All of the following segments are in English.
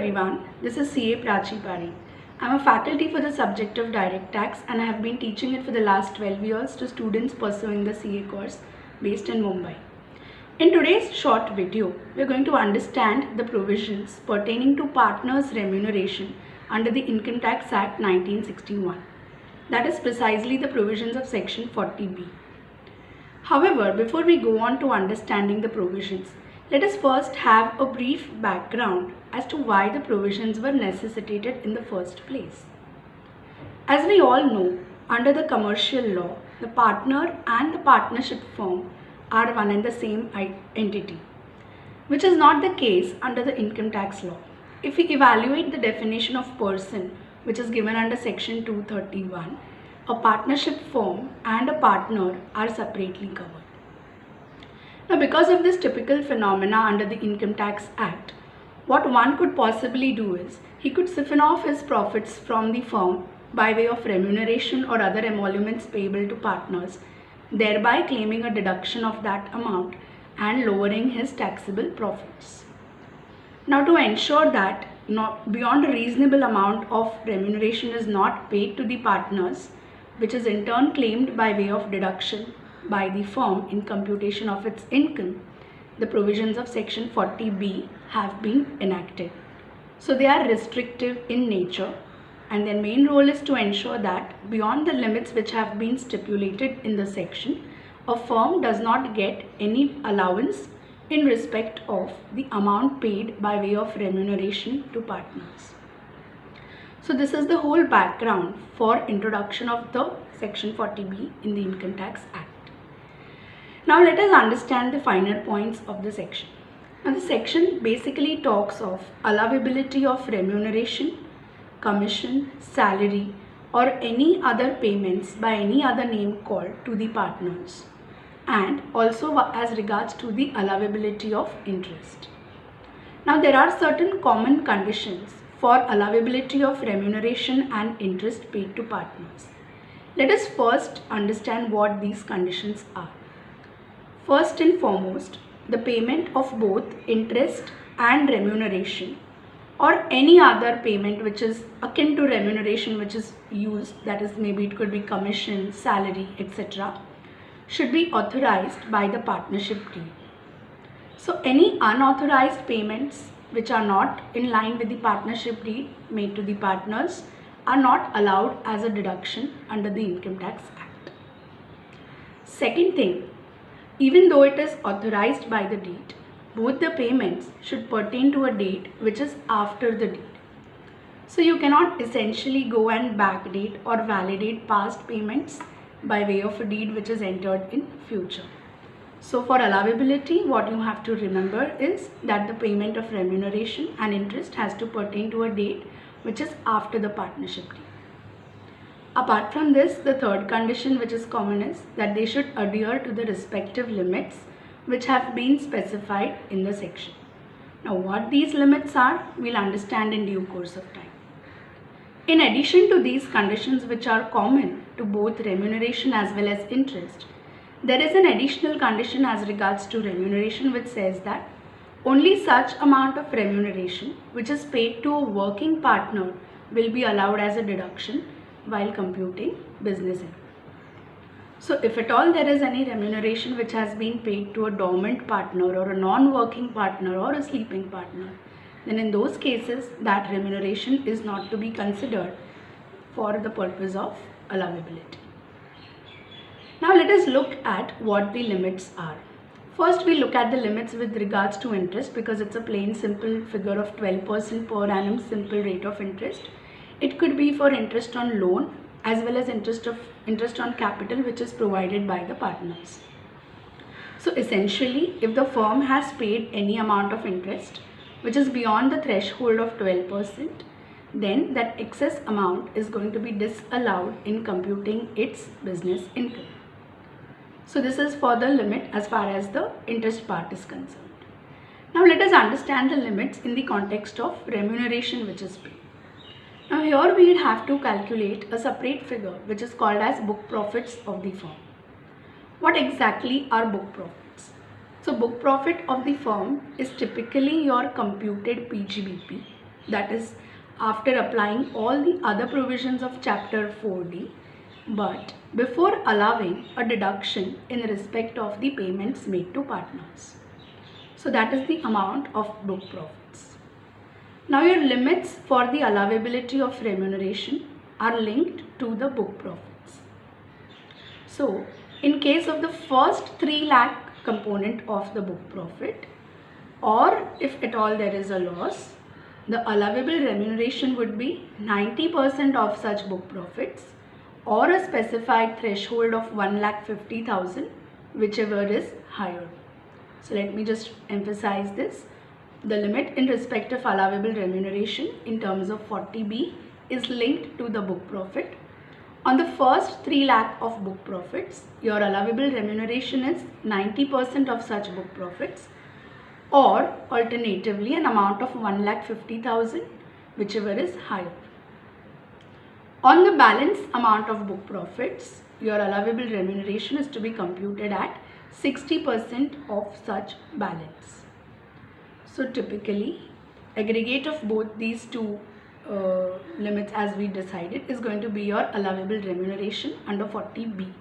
everyone, this is CA Prachi Pari. I am a faculty for the subject of direct tax and I have been teaching it for the last 12 years to students pursuing the CA course based in Mumbai. In today's short video, we are going to understand the provisions pertaining to partners' remuneration under the Income Tax Act 1961. That is precisely the provisions of Section 40B. However, before we go on to understanding the provisions, let us first have a brief background as to why the provisions were necessitated in the first place. As we all know, under the commercial law, the partner and the partnership firm are one and the same entity, which is not the case under the income tax law. If we evaluate the definition of person, which is given under Section 231, a partnership firm and a partner are separately covered. Now, because of this typical phenomena under the Income Tax Act, what one could possibly do is he could siphon off his profits from the firm by way of remuneration or other emoluments payable to partners, thereby claiming a deduction of that amount and lowering his taxable profits. Now, to ensure that beyond a reasonable amount of remuneration is not paid to the partners, which is in turn claimed by way of deduction by the firm in computation of its income, the provisions of Section 40B have been enacted. So they are restrictive in nature and their main role is to ensure that beyond the limits which have been stipulated in the section, a firm does not get any allowance in respect of the amount paid by way of remuneration to partners. So this is the whole background for introduction of the Section 40B in the Income Tax Act. Now let us understand the finer points of the section. Now the section basically talks of allowability of remuneration, commission, salary or any other payments by any other name called to the partners, and also as regards to the allowability of interest. Now there are certain common conditions for allowability of remuneration and interest paid to partners. Let us first understand what these conditions are. First and foremost, the payment of both interest and remuneration or any other payment which is akin to remuneration which is used, that is maybe it could be commission, salary, etc., should be authorized by the partnership deed. So any unauthorized payments which are not in line with the partnership deed made to the partners are not allowed as a deduction under the Income Tax Act. Second thing, even though it is authorized by the deed, both the payments should pertain to a date which is after the deed. So you cannot essentially go and backdate or validate past payments by way of a deed which is entered in future. So for allowability, what you have to remember is that the payment of remuneration and interest has to pertain to a date which is after the partnership deed. Apart from this, the third condition which is common is that they should adhere to the respective limits which have been specified in the section. Now what these limits are, we'll understand in due course of time. In addition to these conditions which are common to both remuneration as well as interest, there is an additional condition as regards to remuneration which says that only such amount of remuneration which is paid to a working partner will be allowed as a deduction while computing business income. So if at all there is any remuneration which has been paid to a dormant partner or a non-working partner or a sleeping partner, then in those cases that remuneration is not to be considered for the purpose of allowability. Now let us look at what the limits are. First we look at the limits with regards to interest because it's a plain simple figure of 12% per annum simple rate of interest. It could be for interest on loan as well as interest on capital which is provided by the partners. So essentially, if the firm has paid any amount of interest which is beyond the threshold of 12%, then that excess amount is going to be disallowed in computing its business income. So this is for the limit as far as the interest part is concerned. Now let us understand the limits in the context of remuneration which is paid. Now here we have to calculate a separate figure which is called as book profits of the firm. What exactly are book profits? So book profit of the firm is typically your computed PGBP that is after applying all the other provisions of chapter 4D, but before allowing a deduction in respect of the payments made to partners. So that is the amount of book profits. Now your limits for the allowability of remuneration are linked to the book profits. So in case of the first 3 lakh component of the book profit, or if at all there is a loss, the allowable remuneration would be 90% of such book profits or a specified threshold of 1,50,000, whichever is higher. So let me just emphasize this. The limit in respect of allowable remuneration in terms of 40B is linked to the book profit. On the first 3 lakh of book profits, your allowable remuneration is 90% of such book profits, or alternatively an amount of 1,50,000, whichever is higher. On the balance amount of book profits, your allowable remuneration is to be computed at 60% of such balance. So typically, aggregate of both these two limits, as we decided, is going to be your allowable remuneration under 40B,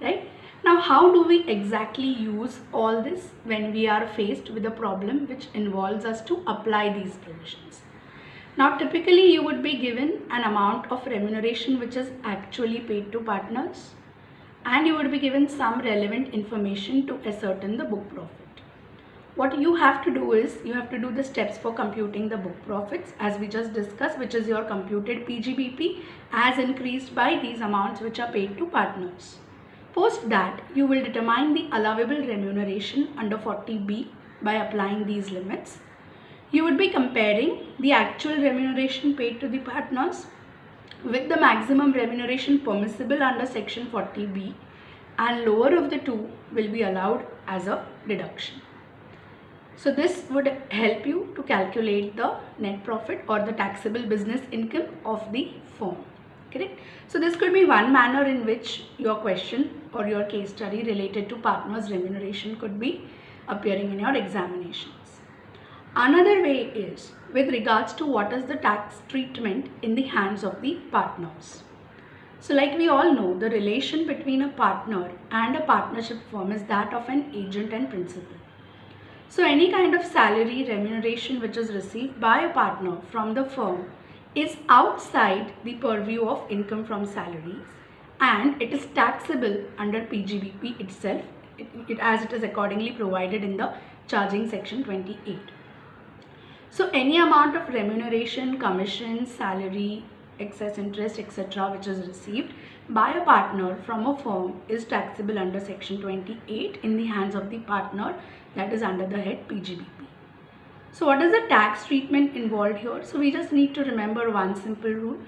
right? Now, how do we exactly use all this when we are faced with a problem which involves us to apply these provisions? Now, typically you would be given an amount of remuneration which is actually paid to partners, and you would be given some relevant information to ascertain the book profit. What you have to do is, you have to do the steps for computing the book profits as we just discussed, which is your computed PGBP as increased by these amounts which are paid to partners. Post that, you will determine the allowable remuneration under 40B by applying these limits. You would be comparing the actual remuneration paid to the partners with the maximum remuneration permissible under section 40B, and lower of the two will be allowed as a deduction. So this would help you to calculate the net profit or the taxable business income of the firm. Correct? So this could be one manner in which your question or your case study related to partners' remuneration could be appearing in your examinations. Another way is with regards to what is the tax treatment in the hands of the partners. So like we all know, the relation between a partner and a partnership firm is that of an agent and principal. So any kind of salary remuneration which is received by a partner from the firm is outside the purview of income from salaries, and it is taxable under PGBP itself, as it is accordingly provided in the charging section 28. So any amount of remuneration, commission, salary, excess interest, etc. which is received by a partner from a firm is taxable under section 28 in the hands of the partner, that is under the head PGBP. So what is the tax treatment involved here? So we just need to remember one simple rule.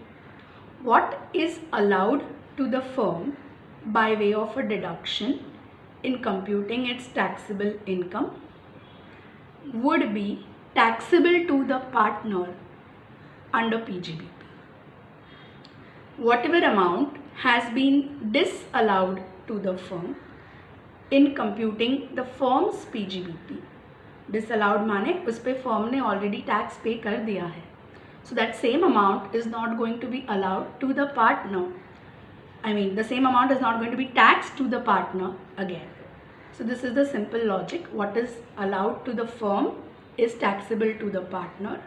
What is allowed to the firm by way of a deduction in computing its taxable income would be taxable to the partner under PGBP. Whatever amount has been disallowed to the firm in computing the firm's PGBP, disallowed माने उस पे firm ने already tax pay कर दिया है, so that same amount is not going to be allowed to the partner. I mean, the same amount is not going to be taxed to the partner again. So this is the simple logic. What is allowed to the firm is taxable to the partner.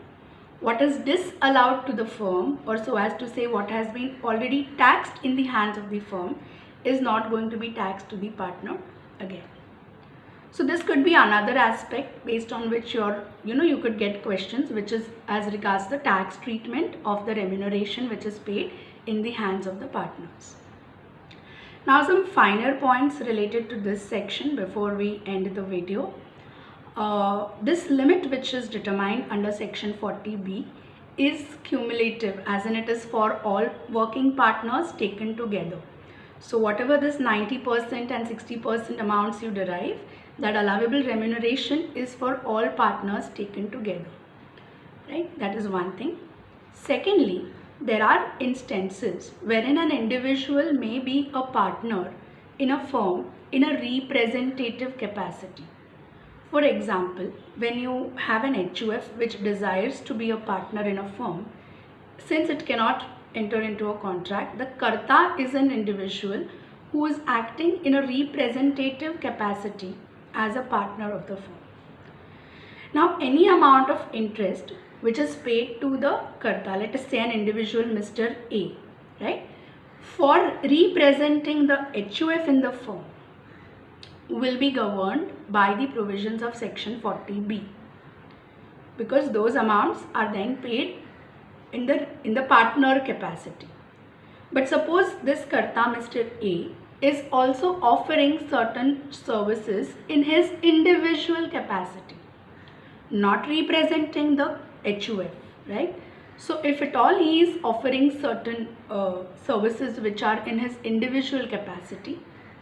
What is disallowed to the firm, or so as to say what has been already taxed in the hands of the firm, is not going to be taxed to the partner again. So this could be another aspect based on which you could get questions, which is as regards the tax treatment of the remuneration which is paid in the hands of the partners. Now some finer points related to this section before we end the video. This limit which is determined under section 40B is cumulative, as in it is for all working partners taken together. So whatever this 90% and 60% amounts you derive, that allowable remuneration is for all partners taken together, right? That is one thing. Secondly, there are instances wherein an individual may be a partner in a firm in a representative capacity. For example, when you have an HUF which desires to be a partner in a firm, since it cannot enter into a contract, the Karta is an individual who is acting in a representative capacity as a partner of the firm. Now, any amount of interest which is paid to the Karta, let us say an individual Mr. A, right, for representing the HUF in the firm, will be governed by the provisions of section 40B, because those amounts are then paid in the partner capacity. But suppose this Karta, Mr. A, is also offering certain services in his individual capacity, not representing the HUF, right? So if at all he is offering certain services which are in his individual capacity,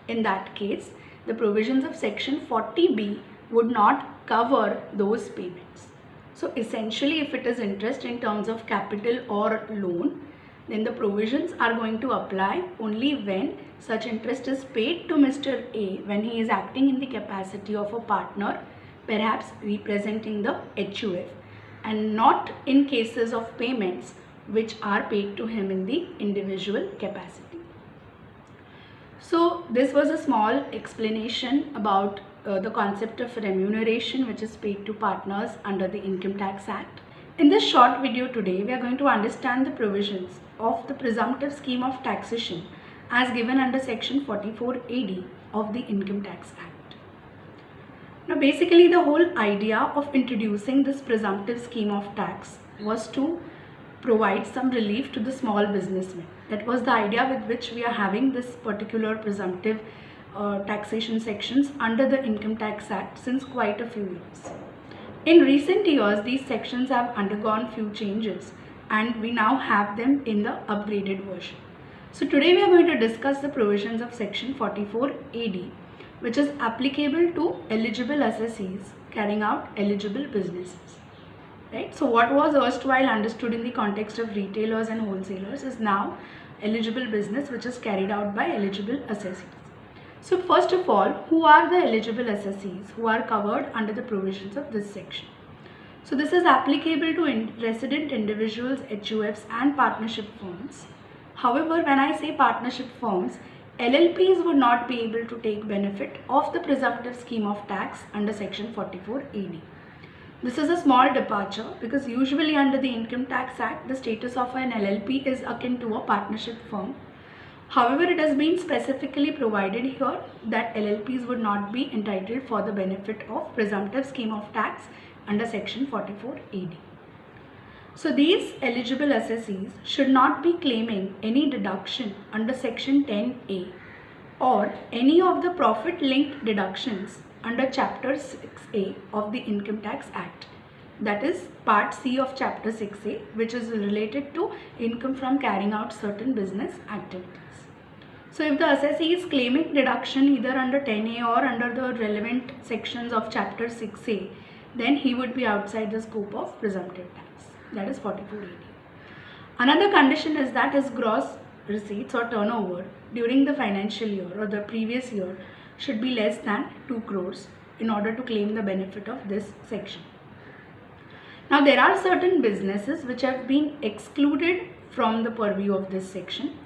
in that case, the provisions of section 40B would not cover those payments. So essentially, if it is interest in terms of capital or loan, then the provisions are going to apply only when such interest is paid to Mr. A when he is acting in the capacity of a partner, perhaps representing the HUF, and not in cases of payments which are paid to him in the individual capacity. So this was a small explanation about the concept of remuneration which is paid to partners under the Income Tax Act. In this short video today, we are going to understand the provisions of the presumptive scheme of taxation as given under section 44AD of the Income Tax Act. Now basically the whole idea of introducing this presumptive scheme of tax was to provide some relief to the small businessmen. That was the idea with which we are having this particular presumptive taxation sections under the Income Tax Act since quite a few years. In recent years, these sections have undergone few changes and we now have them in the upgraded version. So today we are going to discuss the provisions of section 44AD, which is applicable to eligible assessees carrying out eligible businesses. Right? So what was erstwhile understood in the context of retailers and wholesalers is now eligible business which is carried out by eligible assessees. So first of all, who are the eligible assessees who are covered under the provisions of this section? So this is applicable to resident individuals, HUFs and partnership firms. However, when I say partnership firms, LLPs would not be able to take benefit of the presumptive scheme of tax under section 44AD. This is a small departure because usually under the Income Tax Act, the status of an LLP is akin to a partnership firm. However, it has been specifically provided here that LLPs would not be entitled for the benefit of presumptive scheme of tax under section 44AD. So these eligible assessees should not be claiming any deduction under section 10A or any of the profit linked deductions under chapter 6A of the Income Tax Act, that is part C of chapter 6A, which is related to income from carrying out certain business activities. So if the assessee is claiming deduction either under 10A or under the relevant sections of chapter 6A, then he would be outside the scope of presumptive tax, that is 44AD. Another condition is that his gross receipts or turnover during the financial year or the previous year should be less than 2 crores in order to claim the benefit of this section. Now there are certain businesses which have been excluded from the purview of this section.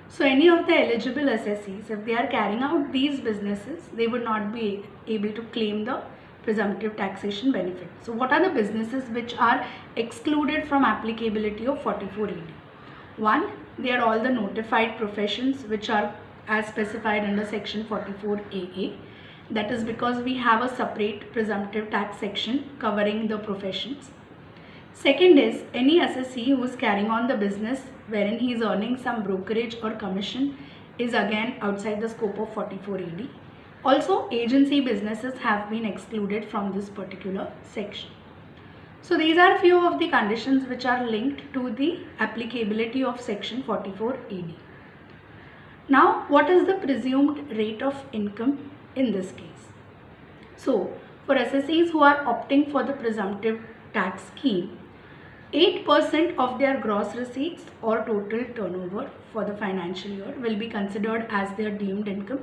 So any of the eligible assessees, if they are carrying out these businesses, they would not be able to claim the presumptive taxation benefit. So what are the businesses which are excluded from applicability of 44AD? One, they are all the notified professions which are as specified under section 44AA. That is because we have a separate presumptive tax section covering the professions. Second is any assessee who is carrying on the business wherein he is earning some brokerage or commission is again outside the scope of 44AD. Also, agency businesses have been excluded from this particular section. So these are few of the conditions which are linked to the applicability of section 44AD. Now, what is the presumed rate of income in this case? So, for assessees who are opting for the presumptive tax scheme, 8% of their gross receipts or total turnover for the financial year will be considered as their deemed income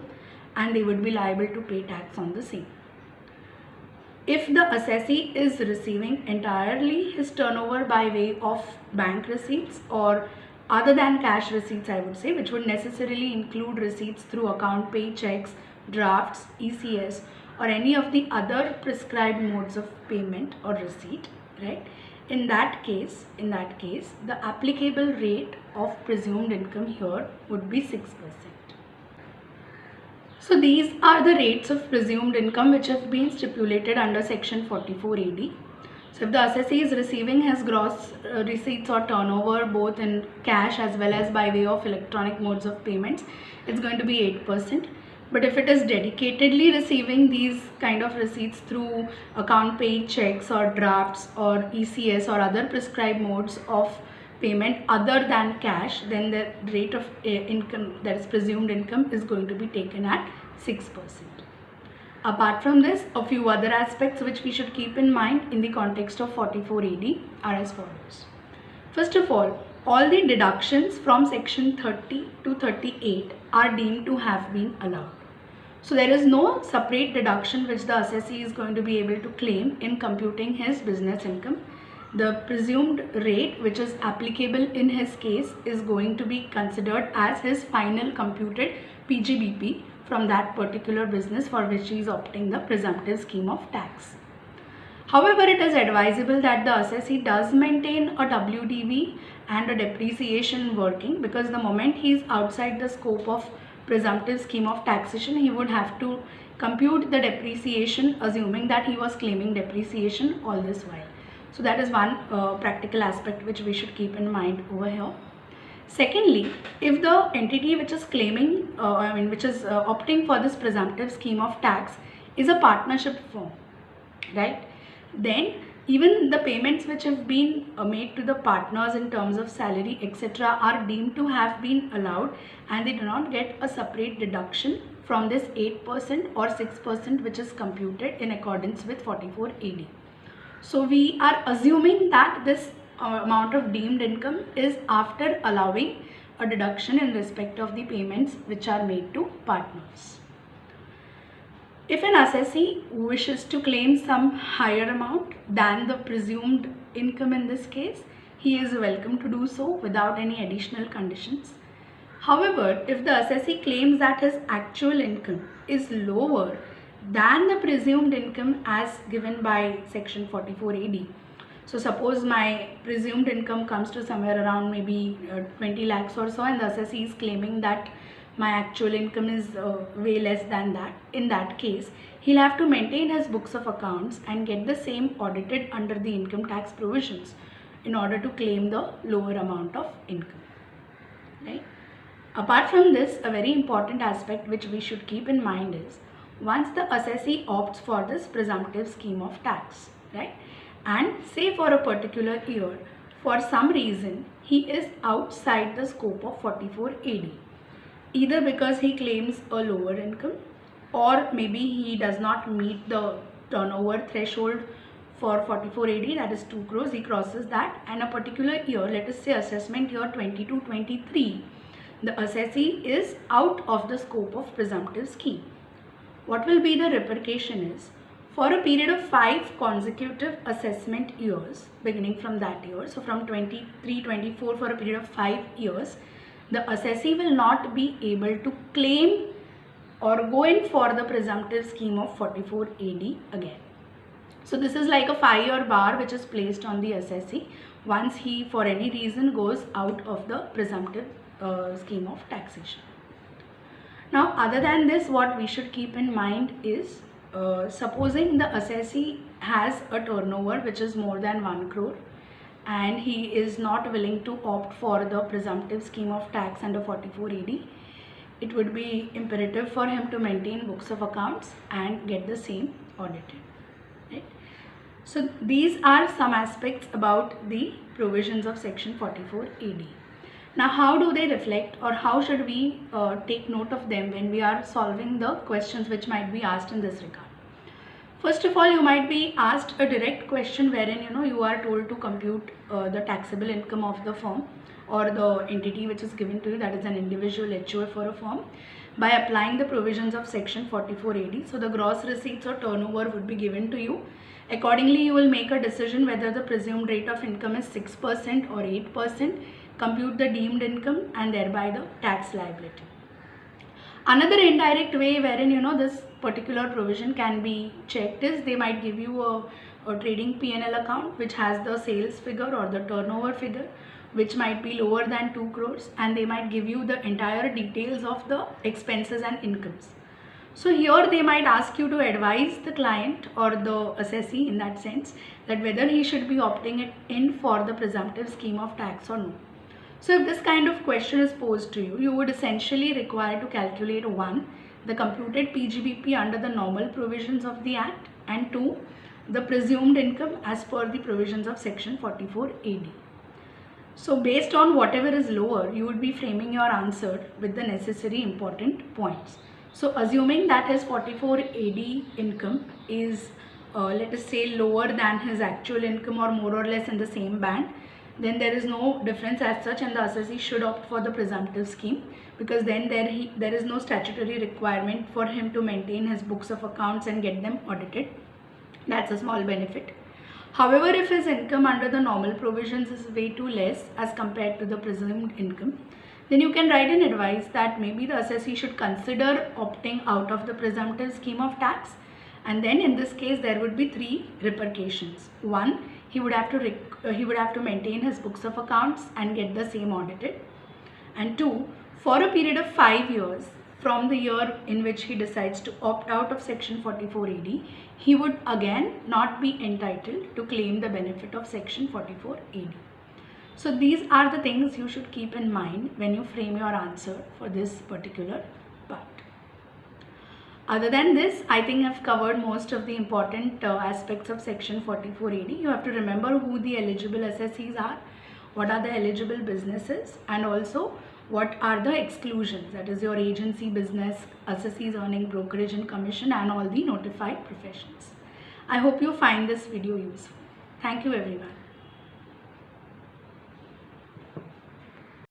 and they would be liable to pay tax on the same. if the assessee is receiving entirely his turnover by way of bank receipts or other than cash receipts, I would say, which would necessarily include receipts through account pay checks, drafts, ECS, or any of the other prescribed modes of payment or receipt, right? In that case, the applicable rate of presumed income here would be 6%. So these are the rates of presumed income which have been stipulated under section 44AD. So if the assessee is receiving his gross receipts or turnover both in cash as well as by way of electronic modes of payments, it's going to be 8%. But if it is dedicatedly receiving these kind of receipts through account paid checks or drafts or ECS or other prescribed modes of payment other than cash, then the rate of income, that is presumed income, is going to be taken at 6%. Apart from this, a few other aspects which we should keep in mind in the context of 44AD are as follows. First of all the deductions from section 30 to 38 are deemed to have been allowed. So there is no separate deduction which the assessee is going to be able to claim in computing his business income. The presumed rate which is applicable in his case is going to be considered as his final computed PGBP from that particular business for which he is opting the presumptive scheme of tax. However, it is advisable that the assessee does maintain a WDV and a depreciation working, because the moment he is outside the scope of presumptive scheme of taxation, he would have to compute the depreciation assuming that he was claiming depreciation all this while. So that is one practical aspect which we should keep in mind over here. Secondly, if the entity which is claiming, which is opting for this presumptive scheme of tax is a partnership firm, right? Then even the payments which have been made to the partners in terms of salary, etc., are deemed to have been allowed, and they do not get a separate deduction from this 8% or 6% which is computed in accordance with 44AD. So we are assuming that this amount of deemed income is after allowing a deduction in respect of the payments which are made to partners. If an assessee wishes to claim some higher amount than the presumed income in this case, he is welcome to do so without any additional conditions. However, if the assessee claims that his actual income is lower than the presumed income as given by section 44AD, so suppose my presumed income comes to somewhere around maybe 20 lakhs or so, and the assessee is claiming that my actual income is way less than that. In that case, he'll have to maintain his books of accounts and get the same audited under the income tax provisions in order to claim the lower amount of income, right? Apart from this, a very important aspect which we should keep in mind is, once the assessee opts for this presumptive scheme of tax, right, and say for a particular year, for some reason he is outside the scope of 44AD, either because he claims a lower income, or maybe he does not meet the turnover threshold for 44AD, that is 2 crores, he crosses that, and a particular year, let us say assessment year 22-23, the assessee is out of the scope of presumptive scheme. What will be the repercussion is, for a period of 5 consecutive assessment years beginning from that year, so from 23-24 for a period of 5 years, the assessee will not be able to claim or go in for the presumptive scheme of 44AD again. So this is like a 5-year bar which is placed on the assessee once he for any reason goes out of the presumptive scheme of taxation. Now, other than this, what we should keep in mind is, supposing the assessee has a turnover which is more than 1 crore and he is not willing to opt for the presumptive scheme of tax under 44AD, it would be imperative for him to maintain books of accounts and get the same audited, right? So these are some aspects about the provisions of section 44AD. Now, how do they reflect, or how should we take note of them when we are solving the questions which might be asked in this regard? First of all, you might be asked a direct question wherein you are told to compute the taxable income of the firm or the entity which is given to you, that is an individual HUF for a firm, by applying the provisions of section 44 AD. So the gross receipts or turnover would be given to you. Accordingly, you will make a decision whether the presumed rate of income is 6% or 8%, compute the deemed income and thereby the tax liability. Another indirect way wherein this particular provision can be checked is they might give you a trading P&L account which has the sales figure or the turnover figure which might be lower than 2 crores, and they might give you the entire details of the expenses and incomes. So here they might ask you to advise the client or the assessee in that sense that whether he should be opting in for the presumptive scheme of tax or no. So if this kind of question is posed to you, you would essentially require to calculate 1. The computed PGBP under the normal provisions of the Act, and 2. The presumed income as per the provisions of section 44 AD. So based on whatever is lower, you would be framing your answer with the necessary important points. So assuming that his 44 AD income is let us say lower than his actual income or more or less in the same band, then there is no difference as such and the assessee should opt for the presumptive scheme, because then there is no statutory requirement for him to maintain his books of accounts and get them audited. That's a small benefit. However, if his income under the normal provisions is way too less as compared to the presumed income, then you can write an advice that maybe the assessee should consider opting out of the presumptive scheme of tax, and then in this case there would be 3 repercussions. 1, he would have to maintain his books of accounts and get the same audited, and 2, for a period of 5 years from the year in which he decides to opt out of section 44 AD, he would again not be entitled to claim the benefit of section 44 AD. So these are the things you should keep in mind when you frame your answer for this particular part. Other than this, I think I've covered most of the important aspects of section 44 AD. You have to remember who the eligible assessees are, what are the eligible businesses, and also what are the exclusions, that is your agency business, assessees earning brokerage and commission, and all the notified professions. I hope you find this video useful. Thank you everyone.